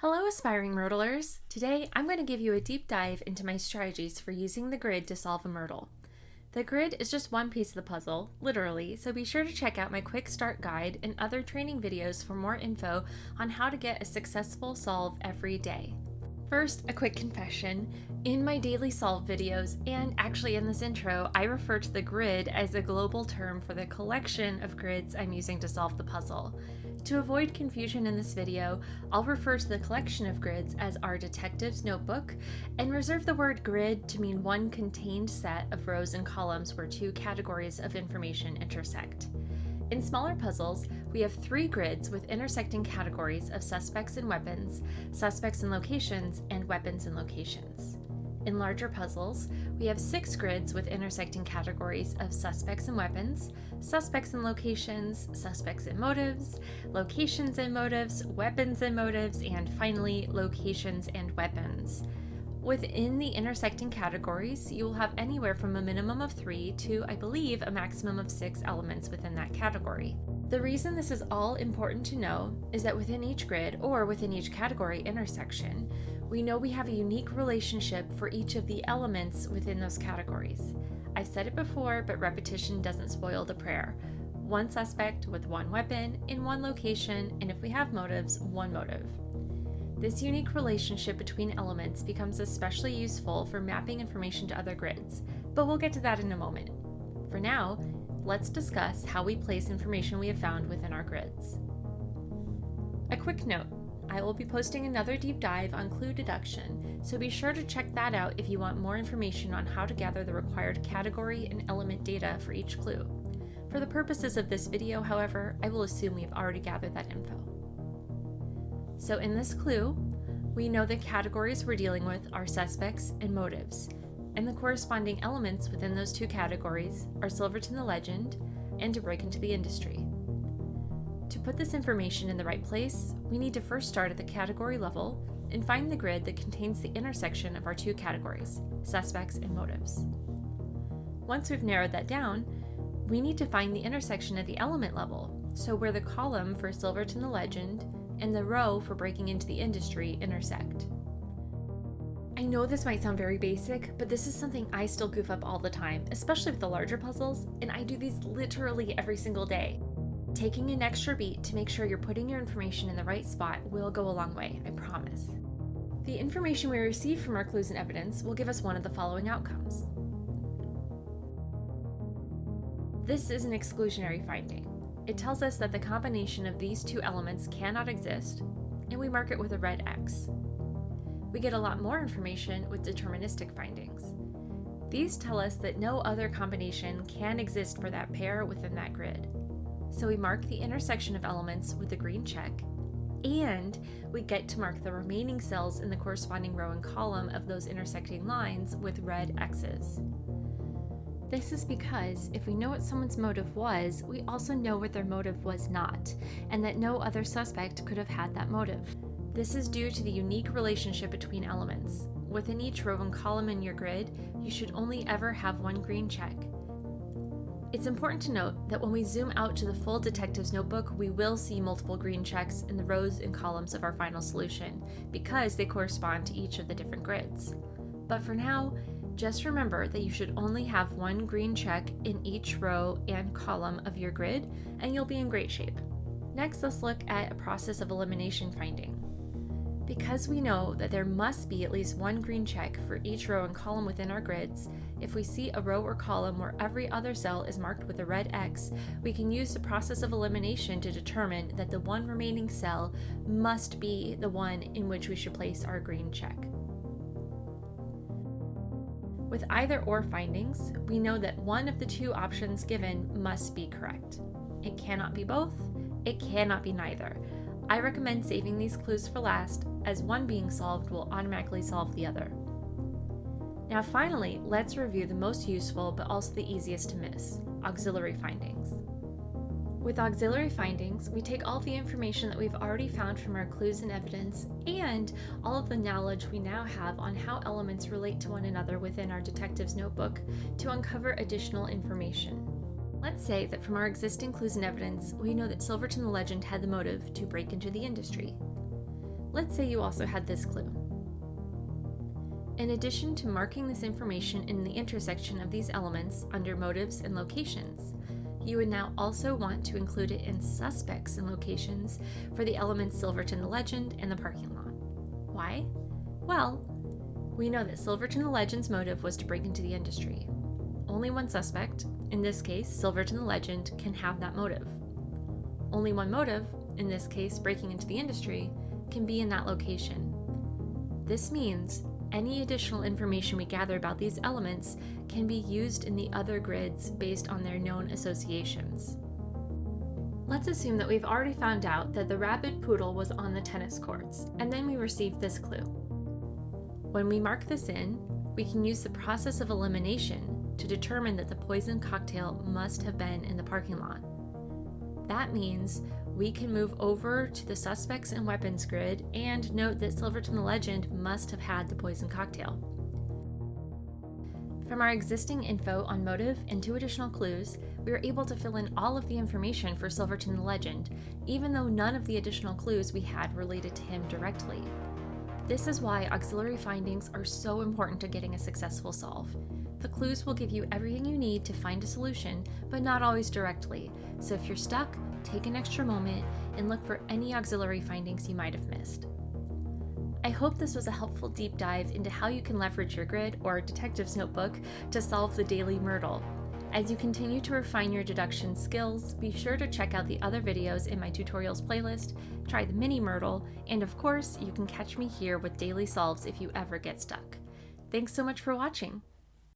Hello, aspiring Murdlers! Today, I'm going to give you a deep dive into my strategies for using the grid to solve a Murdle. The grid is just one piece of the puzzle, literally, so be sure to check out my quick start guide and other training videos for more info on how to get a successful solve every day. First, a quick confession. In my daily solve videos, and actually in this intro, I refer to the grid as a global term for the collection of grids I'm using to solve the puzzle. To avoid confusion in this video, I'll refer to the collection of grids as our detective's notebook, and reserve the word grid to mean one contained set of rows and columns where two categories of information intersect. In smaller puzzles, we have 3 grids with intersecting categories of suspects and weapons, suspects and locations, and weapons and locations. In larger puzzles, we have 6 grids with intersecting categories of suspects and weapons, suspects and locations, suspects and motives, locations and motives, weapons and motives, and finally, locations and weapons. Within the intersecting categories, you will have anywhere from a minimum of 3 to, I believe, a maximum of 6 elements within that category. The reason this is all important to know is that within each grid, or within each category intersection, we know we have a unique relationship for each of the elements within those categories. I've said it before, but repetition doesn't spoil the prayer. One suspect with one weapon in one location, and if we have motives, one motive. This unique relationship between elements becomes especially useful for mapping information to other grids, but we'll get to that in a moment. For now, let's discuss how we place information we have found within our grids. A quick note, I will be posting another deep dive on clue deduction, so be sure to check that out if you want more information on how to gather the required category and element data for each clue. For the purposes of this video, however, I will assume we've already gathered that info. So in this clue, we know the categories we're dealing with are suspects and motives, and the corresponding elements within those two categories are Silverton the Legend and to break into the industry. To put this information in the right place, we need to first start at the category level and find the grid that contains the intersection of our two categories, suspects and motives. Once we've narrowed that down, we need to find the intersection at the element level, so where the column for Silverton the Legend and the row for breaking into the industry intersect. I know this might sound very basic, but this is something I still goof up all the time, especially with the larger puzzles, and I do these literally every single day. Taking an extra beat to make sure you're putting your information in the right spot will go a long way, I promise. The information we receive from our clues and evidence will give us one of the following outcomes. This is an exclusionary finding. It tells us that the combination of these two elements cannot exist, and we mark it with a red X. We get a lot more information with deterministic findings. These tell us that no other combination can exist for that pair within that grid. So we mark the intersection of elements with a green check, and we get to mark the remaining cells in the corresponding row and column of those intersecting lines with red X's. This is because if we know what someone's motive was, we also know what their motive was not, and that no other suspect could have had that motive. This is due to the unique relationship between elements. Within each row and column in your grid, you should only ever have one green check. It's important to note that when we zoom out to the full detective's notebook, we will see multiple green checks in the rows and columns of our final solution, because they correspond to each of the different grids. But for now, just remember that you should only have one green check in each row and column of your grid, and you'll be in great shape. Next, let's look at a process of elimination finding. Because we know that there must be at least one green check for each row and column within our grids, if we see a row or column where every other cell is marked with a red X, we can use the process of elimination to determine that the one remaining cell must be the one in which we should place our green check. With either or findings, we know that one of the two options given must be correct. It cannot be both, it cannot be neither. I recommend saving these clues for last, as one being solved will automatically solve the other. Now finally, let's review the most useful but also the easiest to miss, auxiliary findings. With auxiliary findings, we take all the information that we've already found from our clues and evidence, and all of the knowledge we now have on how elements relate to one another within our detective's notebook to uncover additional information. Let's say that from our existing clues and evidence, we know that Silverton the Legend had the motive to break into the industry. Let's say you also had this clue. In addition to marking this information in the intersection of these elements under motives and locations, you would now also want to include it in suspects and locations for the elements Silverton the Legend and the parking lot. Why? Well, we know that Silverton the Legend's motive was to break into the industry. Only one suspect, in this case Silverton the Legend, can have that motive. Only one motive, in this case breaking into the industry, can be in that location. This means any additional information we gather about these elements can be used in the other grids based on their known associations. Let's assume that we've already found out that the rabid poodle was on the tennis courts, and then we received this clue. When we mark this in, we can use the process of elimination to determine that the poison cocktail must have been in the parking lot. That means we can move over to the suspects and weapons grid and note that Silverton the Legend must have had the poison cocktail. From our existing info on motive and 2 additional clues, we were able to fill in all of the information for Silverton the Legend, even though none of the additional clues we had related to him directly. This is why auxiliary findings are so important to getting a successful solve. The clues will give you everything you need to find a solution, but not always directly, so if you're stuck, take an extra moment and look for any auxiliary findings you might have missed. I hope this was a helpful deep dive into how you can leverage your grid or detective's notebook to solve the daily Murdle. As you continue to refine your deduction skills, be sure to check out the other videos in my tutorials playlist, try the mini Murdle, and of course, you can catch me here with daily solves if you ever get stuck. Thanks so much for watching!